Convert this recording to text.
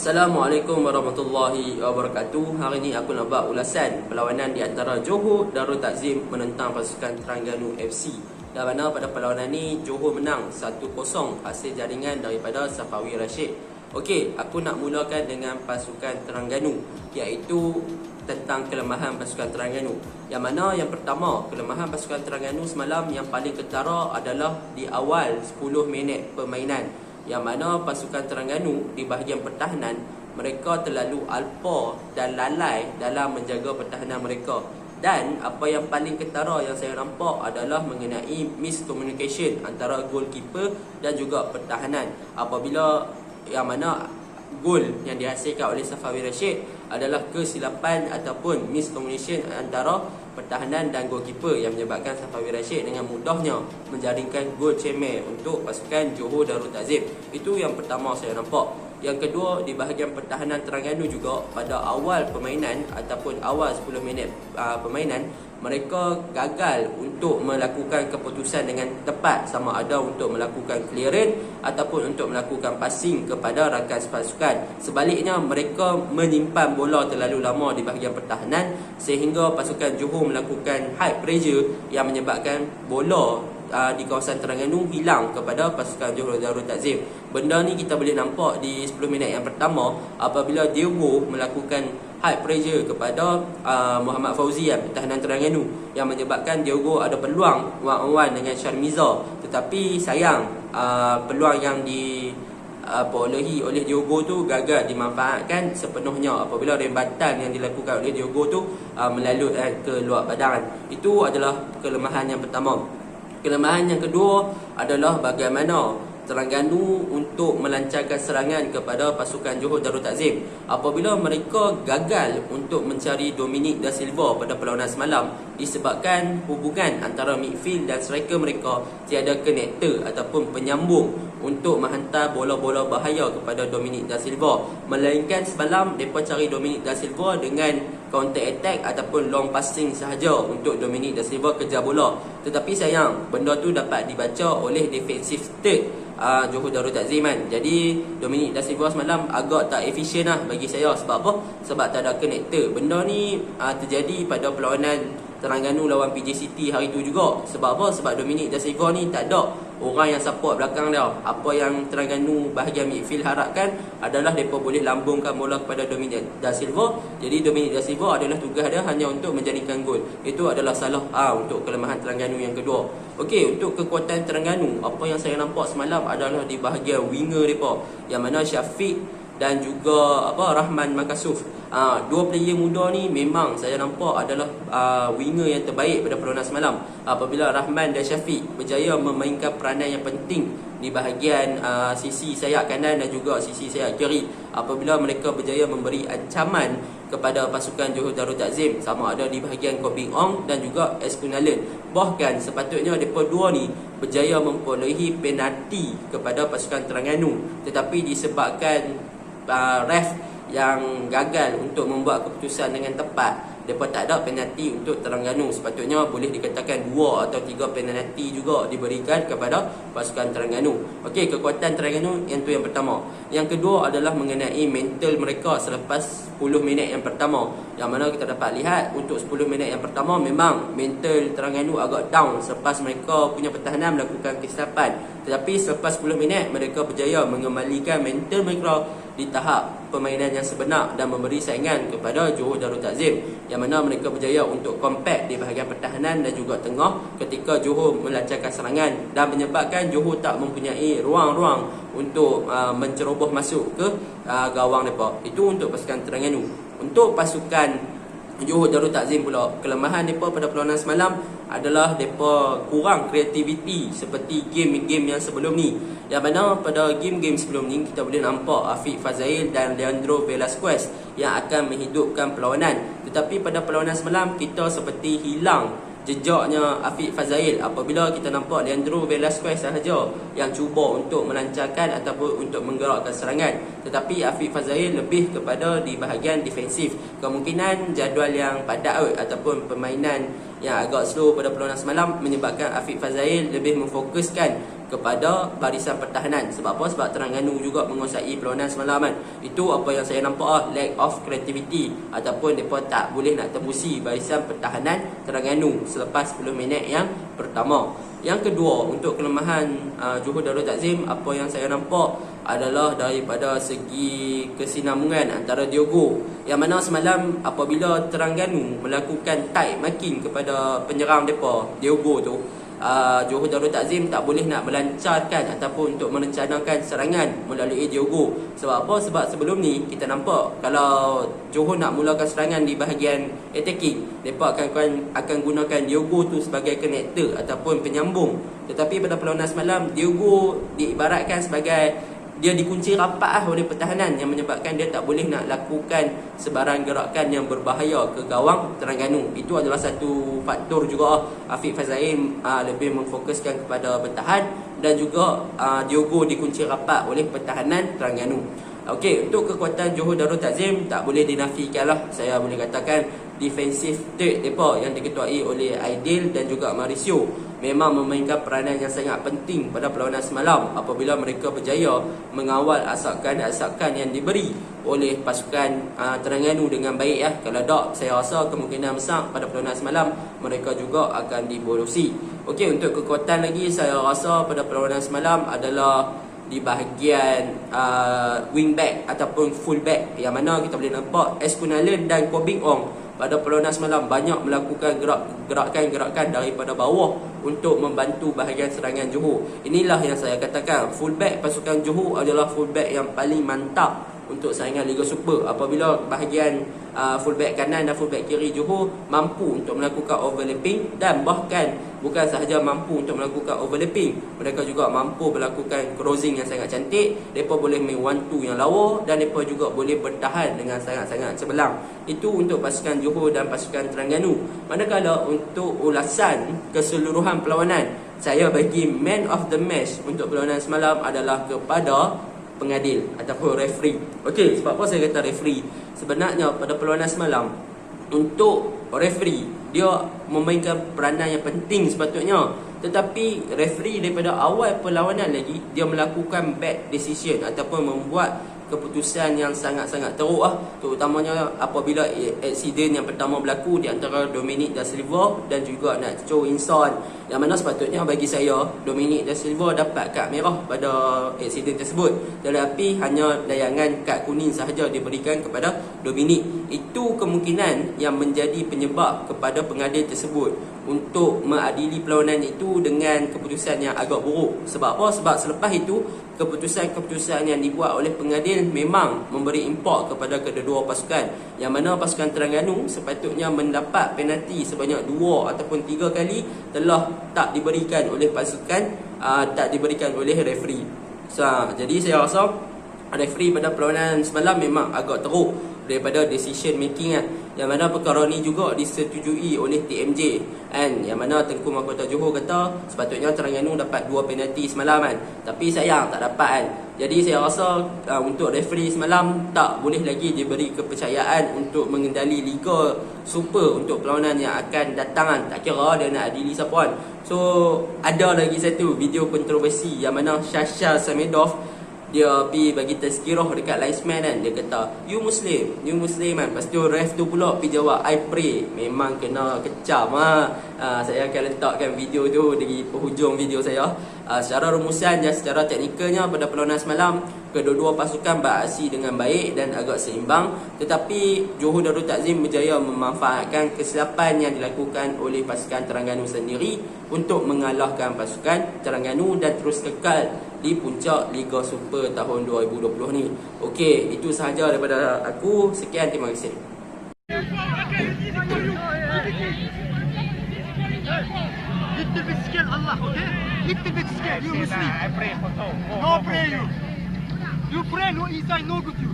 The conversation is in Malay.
Assalamualaikum warahmatullahi wabarakatuh. Hari ini aku nak buat ulasan perlawanan di antara Johor Darul Takzim menentang pasukan Terengganu FC. Dan mana pada perlawanan ni Johor menang 1-0 hasil jaringan daripada Safawi Rashid. Okey, aku nak mulakan dengan pasukan Terengganu, iaitu tentang kelemahan pasukan Terengganu. Yang mana yang pertama, kelemahan pasukan Terengganu semalam yang paling ketara adalah di awal 10 minit permainan. Yang mana pasukan Terengganu di bahagian pertahanan, mereka terlalu alpa dan lalai dalam menjaga pertahanan mereka. Dan apa yang paling ketara yang saya nampak adalah mengenai miscommunication antara goalkeeper dan juga pertahanan. Apabila yang mana gol yang dihasilkan oleh Safawi Rashid adalah kesilapan ataupun miscommunication antara pertahanan dan goalkeeper yang menyebabkan Safawi Rashid dengan mudahnya menjaringkan gol cemer untuk pasukan Johor Darul Takzim. Itu yang pertama saya nampak. Yang kedua, di bahagian pertahanan Terengganu juga pada awal permainan ataupun awal 10 minit permainan, mereka gagal untuk melakukan keputusan dengan tepat, sama ada untuk melakukan clearance ataupun untuk melakukan passing kepada rakan pasukan. Sebaliknya, mereka menyimpan bola terlalu lama di bahagian pertahanan sehingga pasukan Johor melakukan high pressure yang menyebabkan bola di kawasan Terengganu hilang kepada pasukan Johor Darul Takzim. Benda ni kita boleh nampak di 10 minit yang pertama apabila Diogo melakukan high pressure kepada Muhammad Fauzi, pertahanan Terengganu, yang menyebabkan Diogo ada peluang one-on-one dengan Syarmiza. Tetapi sayang, peluang yang diperolehi oleh Diogo tu gagal dimanfaatkan sepenuhnya apabila rembatan yang dilakukan oleh Diogo tu melalut ke luar badan. Itu adalah kelemahan yang pertama. Kelemahan yang kedua adalah bagaimana Terengganu untuk melancarkan serangan kepada pasukan Johor Darul Takzim. Apabila mereka gagal untuk mencari Dominic Da Silva pada perlawanan semalam disebabkan hubungan antara midfield dan striker mereka tiada connector ataupun penyambung untuk menghantar bola-bola bahaya kepada Dominic Da Silva. Melainkan semalam mereka cari Dominic Da Silva dengan counter attack ataupun long passing sahaja untuk Dominic Da Silva kejar bola. Tetapi sayang, benda tu dapat dibaca oleh defensive third Johor Darul Takzim kan. Jadi Dominic Da Silva semalam agak tak efisien lah bagi saya. Sebab apa? Sebab tak ada connector. Benda ni terjadi pada perlawanan Terengganu lawan PJ City hari tu juga. Sebab apa? Sebab Dominic Da Silva ni tak ada orang yang support belakang dia. Apa yang Terengganu bahagian midfield harapkan adalah mereka boleh lambungkan bola kepada Dominic Da Silva. Jadi Dominic Da Silva adalah tugas dia hanya untuk menjadikan gol. Itu adalah salah untuk kelemahan Terengganu yang kedua. Okey, untuk kekuatan Terengganu, apa yang saya nampak semalam adalah di bahagian winger mereka, yang mana Syafiq dan juga Rahman Makasuf. Dua player muda ni memang saya nampak adalah winger yang terbaik pada perlawanan semalam. Apabila Rahman dan Syafiq berjaya memainkan peranan yang penting di bahagian sisi sayap kanan dan juga sisi sayap kiri, apabila mereka berjaya memberi ancaman kepada pasukan Johor Darul Takzim, sama ada di bahagian Koh Beng Ong dan juga Eskunalen. Bahkan sepatutnya mereka dua ni berjaya memperolehi penalti kepada pasukan Terengganu, tetapi disebabkan ref yang gagal untuk membuat keputusan dengan tepat, mereka tak ada penalti untuk Terengganu. Sepatutnya boleh dikatakan 2 atau 3 penalti juga diberikan kepada pasukan Terengganu. Okey, kekuatan Terengganu yang tu yang pertama. Yang kedua adalah mengenai mental mereka selepas 10 minit yang pertama. Yang mana kita dapat lihat untuk 10 minit yang pertama memang mental Terengganu agak down selepas mereka punya pertahanan melakukan kesilapan. Tetapi selepas 10 minit mereka berjaya mengembalikan mental mereka di tahap permainan yang sebenar dan memberi saingan kepada Johor Darul Takzim, yang mana mereka berjaya untuk compact di bahagian pertahanan dan juga tengah ketika Johor melancarkan serangan dan menyebabkan Johor tak mempunyai ruang-ruang untuk menceroboh masuk ke gawang mereka. Itu untuk pasukan Terengganu. Untuk pasukan Johor Darul Takzim pula, kelemahan mereka pada perlawanan semalam adalah mereka kurang kreativiti seperti game-game yang sebelum ni. Yang mana pada game-game sebelum ni kita boleh nampak Afiq Fazail dan Leandro Velasquez yang akan menghidupkan perlawanan. Tetapi pada perlawanan semalam kita seperti hilang jejaknya Afiq Fazail apabila kita nampak Leandro Velasquez sahaja yang cuba untuk melancarkan ataupun untuk menggerakkan serangan. Tetapi Afiq Fazail lebih kepada di bahagian defensif. Kemungkinan jadual yang padat ataupun permainan yang agak slow pada perlawanan semalam menyebabkan Afiq Fazail lebih memfokuskan kepada barisan pertahanan. Sebab apa? Sebab Terengganu juga menguasai perlawanan semalam kan. Itu apa yang saya nampak lack of creativity, ataupun mereka tak boleh nak tembusi barisan pertahanan Terengganu selepas 10 minit yang pertama. Yang kedua, untuk kelemahan Johor Darul Takzim, apa yang saya nampak adalah daripada segi kesinambungan antara Diogo, yang mana semalam apabila Terengganu melakukan tight marking kepada penyerang mereka Diogo tu, Johor Darul Takzim tak boleh nak melancarkan ataupun untuk merencanakan serangan melalui Diogo. Sebab apa? Sebab sebelum ni kita nampak kalau Johor nak mulakan serangan di bahagian attacking, mereka akan gunakan Diogo tu sebagai connector ataupun penyambung. Tetapi pada perlawanan semalam, Diogo diibaratkan sebagai dia dikunci rapat oleh pertahanan, yang menyebabkan dia tak boleh nak lakukan sebarang gerakan yang berbahaya ke gawang Terengganu. Itu adalah satu faktor juga. Afiq Fazaim lebih memfokuskan kepada bertahan, dan juga Diogo dikunci rapat oleh pertahanan Terengganu. Okey, untuk kekuatan Johor Darul Takzim tak boleh dinafikan lah. Saya boleh katakan defensif third mereka yang diketuai oleh Aidil dan juga Mauricio memang memainkan peranan yang sangat penting pada perlawanan semalam apabila mereka berjaya mengawal asakan yang diberi oleh pasukan Terengganu dengan baik ya. Kalau tak, saya rasa kemungkinan besar pada perlawanan semalam mereka juga akan dibolosi. Okey, untuk kekuatan lagi saya rasa pada perlawanan semalam adalah di bahagian wingback ataupun fullback, yang mana kita boleh nampak Eskunalen dan Kobing Ong pada perlawanan semalam banyak melakukan gerakan-gerakan daripada bawah untuk membantu bahagian serangan Johor. Inilah yang saya katakan, fullback pasukan Johor adalah fullback yang paling mantap untuk saingan Liga Super. Apabila bahagian fullback kanan dan fullback kiri Johor mampu untuk melakukan overlapping, dan bahkan bukan sahaja mampu untuk melakukan overlapping, mereka juga mampu melakukan crossing yang sangat cantik. Mereka boleh main 1-2 yang lawa, dan mereka juga boleh bertahan dengan sangat-sangat cemerlang. Itu untuk pasukan Johor dan pasukan Terengganu. Manakala untuk ulasan keseluruhan perlawanan, saya bagi man of the match untuk perlawanan semalam adalah kepada pengadil ataupun referee. Okey, sebab apa saya kata referee? Sebenarnya pada perlawanan semalam, untuk referee dia memainkan peranan yang penting sepatutnya, tetapi referee daripada awal perlawanan lagi dia melakukan bad decision ataupun membuat keputusan yang sangat-sangat teruk terutamanya apabila accident yang pertama berlaku di antara Dominic Da Silva dan juga Nacho Inson, yang mana sepatutnya bagi saya Dominic Da Silva dapat kad merah pada accident tersebut, tetapi hanya layangan kad kuning sahaja diberikan kepada Dominic. Itu kemungkinan yang menjadi penyebab kepada pengadil tersebut untuk mengadili perlawanan itu dengan keputusan yang agak buruk. Sebab apa? Sebab selepas itu keputusan-keputusan yang dibuat oleh pengadil memang memberi impak kepada kedua-dua pasukan, yang mana pasukan Terengganu sepatutnya mendapat penalti sebanyak 2 ataupun 3 kali telah tak diberikan oleh pasukan, tak diberikan oleh referee. Jadi saya rasa referee pada perlawanan semalam memang agak teruk daripada decision making yang mana perkara ni juga disetujui oleh TMJ yang mana Tengku Mahkota Johor kata sepatutnya Terengganu dapat 2 penalti semalam tapi sayang tak dapat Jadi saya rasa untuk referee semalam tak boleh lagi diberi kepercayaan untuk mengendali Liga Super untuk perlawanan yang akan datang tak kira dia nak adili siapa So ada lagi satu video kontroversi yang mana Shasha Samedov dia pergi bagi tazkirah dekat linesman dia kata you Muslim Lepas tu ref tu pula pergi jawab I pray. Memang kena kecam saya akan letakkan video tu di penghujung video saya. Secara rumusan dan secara teknikalnya pada perlawanan semalam kedua-dua pasukan beraksi dengan baik dan agak seimbang, tetapi Johor Darul Takzim berjaya memanfaatkan kesilapan yang dilakukan oleh pasukan Terengganu sendiri untuk mengalahkan pasukan Terengganu dan terus kekal di puncak Liga Super tahun 2020 ni. Okey, itu sahaja daripada aku. Sekian, terima kasih. Little bit scared Allah, okay? Little bit scared. You Muslim. I pray for no. No pray you. You pray no inside no good you.